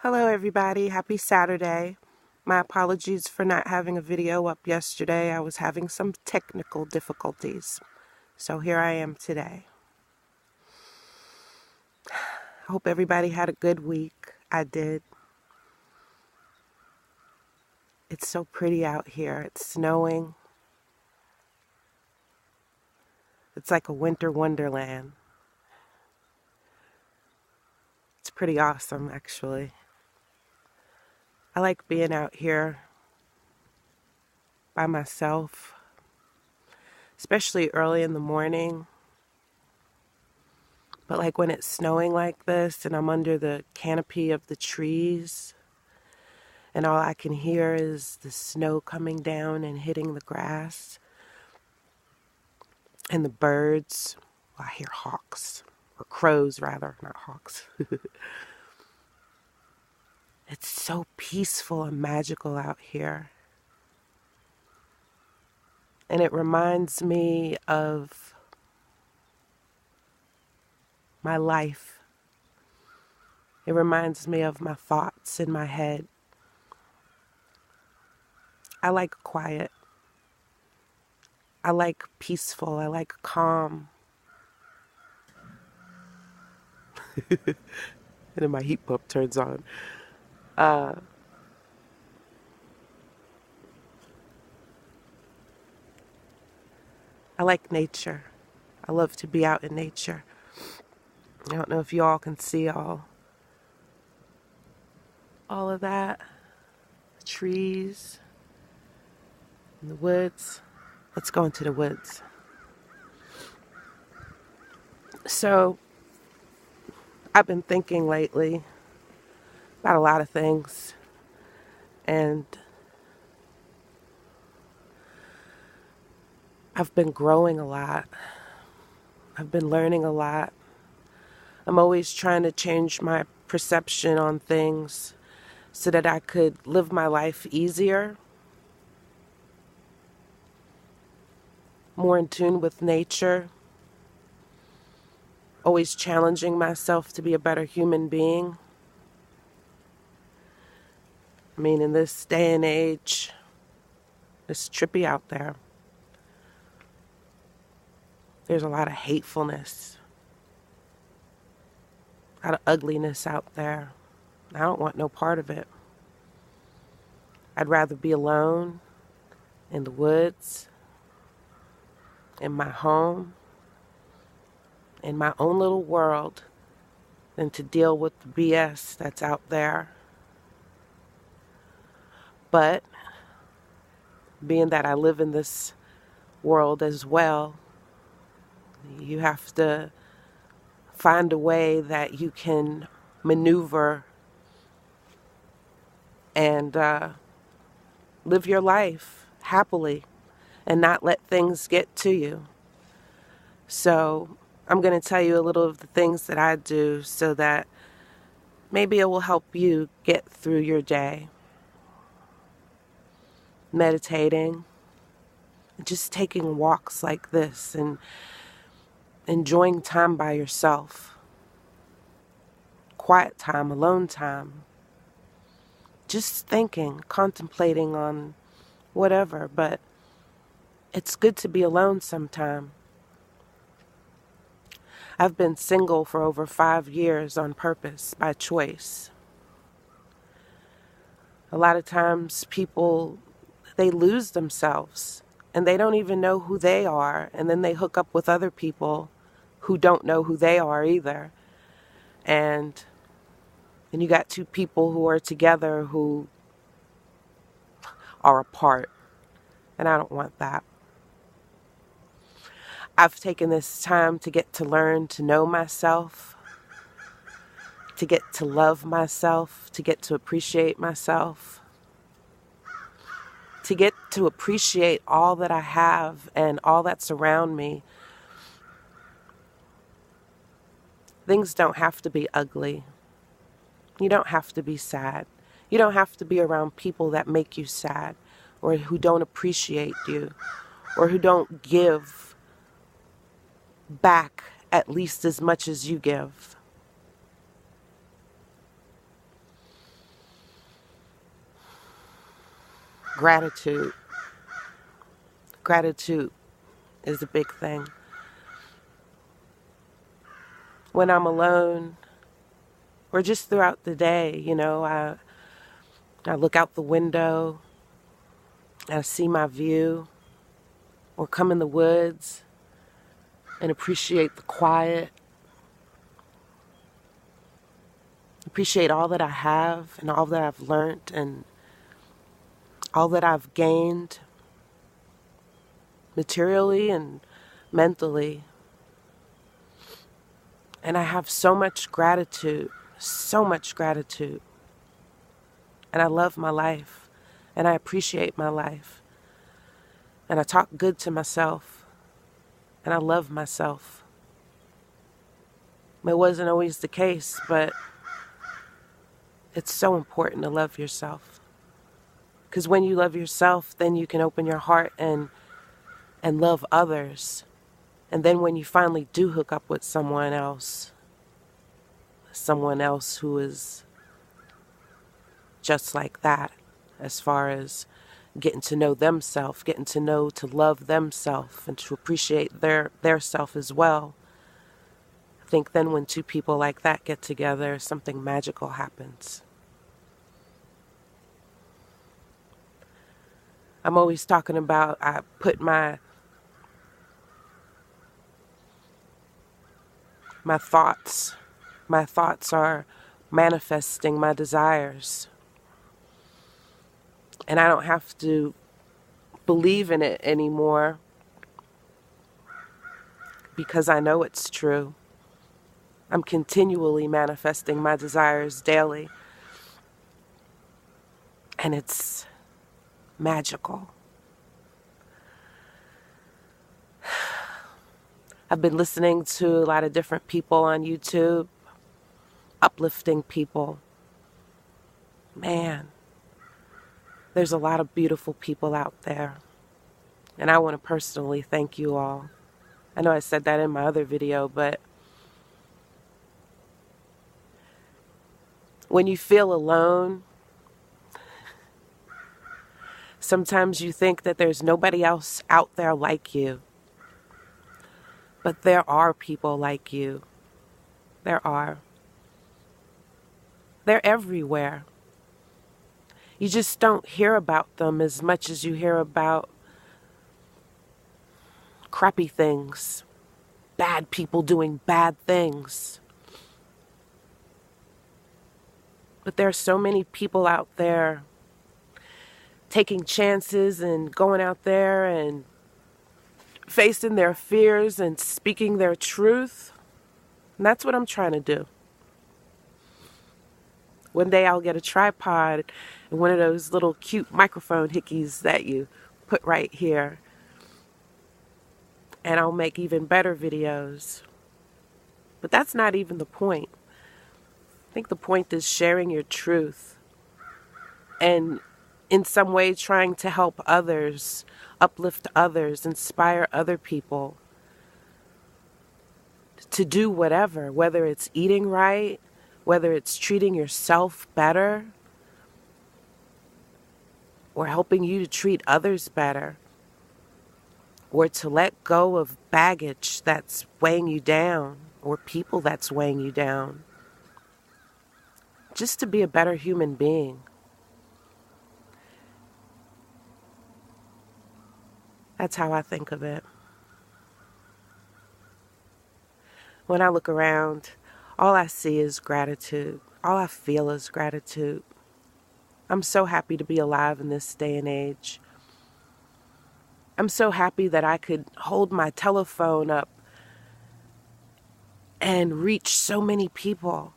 Hello everybody, happy Saturday. My apologies for not having a video up yesterday. I was having some technical difficulties. So here I am today. I hope everybody had a good week. I did. It's so pretty out here. It's snowing. It's like a winter wonderland. It's pretty awesome, actually. I like being out here by myself, especially early in the morning. But like when it's snowing like this and I'm under the canopy of the trees and all I can hear is the snow coming down and hitting the grass and the birds. Well, I hear hawks, or crows rather, not hawks. It's so peaceful and magical out here. And it reminds me of my life. It reminds me of my thoughts in my head. I like quiet. I like peaceful. I like calm. And then my heat pump turns on. I like nature. I love to be out in nature. I don't know if you all can see all of that. The trees and the woods. Let's go into the woods. So, I've been thinking lately about a lot of things. And I've been growing a lot. I've been learning a lot. I'm always trying to change my perception on things so that I could live my life easier, more in tune with nature, always challenging myself to be a better human being. I mean, in this day and age, it's trippy out there. There's a lot of hatefulness, a lot of ugliness out there. I don't want no part of it. I'd rather be alone in the woods, in my home, in my own little world, than to deal with the BS that's out there. But being that I live in this world as well, you have to find a way that you can maneuver and live your life happily and not let things get to you. So I'm going to tell you a little of the things that I do so that maybe it will help you get through your day. Meditating, just taking walks like this and enjoying time by yourself. Quiet time, alone time. Just thinking, contemplating on whatever, but it's good to be alone sometime. I've been single for over 5 years on purpose, by choice. A lot of times people, they lose themselves and they don't even know who they are, and then they hook up with other people who don't know who they are either. And then you got two people who are together who are apart, and I don't want that. I've taken this time to get to learn to know myself, to get to love myself, to get to appreciate myself, to get to appreciate all that I have and all that's around me. Things don't have to be ugly. You don't have to be sad. You don't have to be around people that make you sad or who don't appreciate you or who don't give back at least as much as you give. gratitude. Gratitude is a big thing. When I'm alone, or just throughout the day, I look out the window, I see my view, or come in the woods and appreciate the quiet, appreciate all that I have and all that I've learned and all that I've gained materially and mentally. And I have so much gratitude, so much gratitude. And I love my life, and I appreciate my life. And I talk good to myself, and I love myself. It wasn't always the case, but it's so important to love yourself. Because when you love yourself, then you can open your heart and love others. And then when you finally do hook up with someone else who is just like that, as far as getting to know themselves, getting to know to love themselves and to appreciate their self as well. I think then when two people like that get together, something magical happens. I'm always talking about, I put my thoughts. My thoughts are manifesting my desires. And I don't have to believe in it anymore because I know it's true. I'm continually manifesting my desires daily. And it's magical. I've been listening to a lot of different people on YouTube, uplifting people. Man, there's a lot of beautiful people out there. And I want to personally thank you all. I know I said that in my other video, but when you feel alone, sometimes you think that there's nobody else out there like you. But there are people like you. There are. They're everywhere. You just don't hear about them as much as you hear about crappy things, bad people doing bad things. But there are so many people out there taking chances and going out there and facing their fears and speaking their truth. And that's what I'm trying to do. One day I'll get a tripod and one of those little cute microphone hickeys that you put right here. And I'll make even better videos. But that's not even the point. I think the point is sharing your truth. And in some way trying to help others, uplift others, inspire other people to do whatever, whether it's eating right, whether it's treating yourself better, or helping you to treat others better, or to let go of baggage that's weighing you down, or people that's weighing you down. Just to be a better human being. That's how I think of it. When I look around, all I see is gratitude. All I feel is gratitude. I'm so happy to be alive in this day and age. I'm so happy that I could hold my telephone up and reach so many people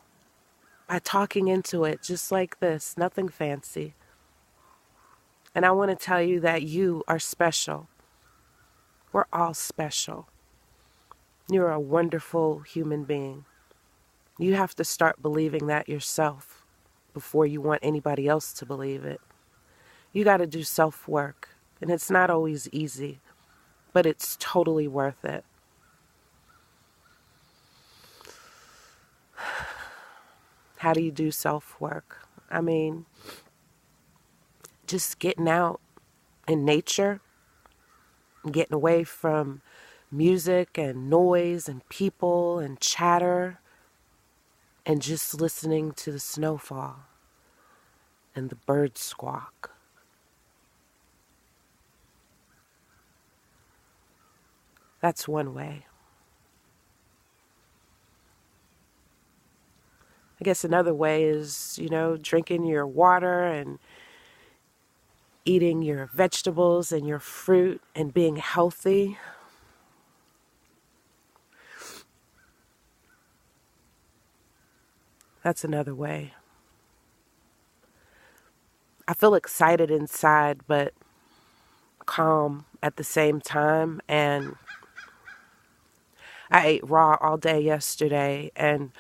by talking into it just like this, nothing fancy. And I want to tell you that you are special. We're all special. You're a wonderful human being. You have to start believing that yourself before you want anybody else to believe it. You got to do self-work, and it's not always easy, but it's totally worth it. How do you do self-work? I mean, just getting out, in nature, getting away from music and noise and people and chatter, and just listening to the snowfall and the birds squawk. That's one way. I guess another way is, drinking your water and eating your vegetables and your fruit and being healthy. That's another way. I feel excited inside, but calm at the same time. And I ate raw all day yesterday. And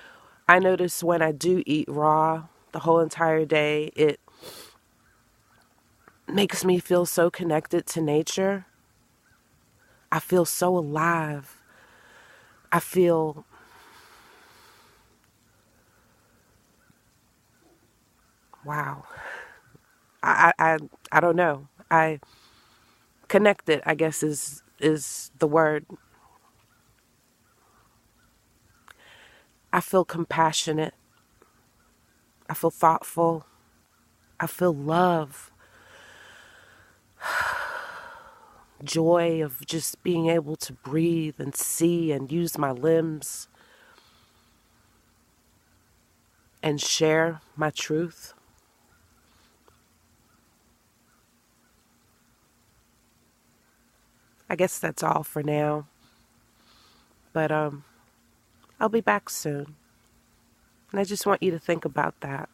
I notice when I do eat raw the whole entire day, it makes me feel so connected to nature. I feel so alive. I feel wow. I don't know. I connected, I guess is the word. I feel compassionate. I feel thoughtful. I feel love. Joy of just being able to breathe and see and use my limbs and share my truth. I guess that's all for now. But I'll be back soon. And I just want you to think about that.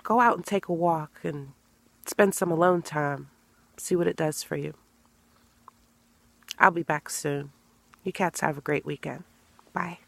Go out and take a walk and spend some alone time. See what it does for you. I'll be back soon. You cats have a great weekend. Bye.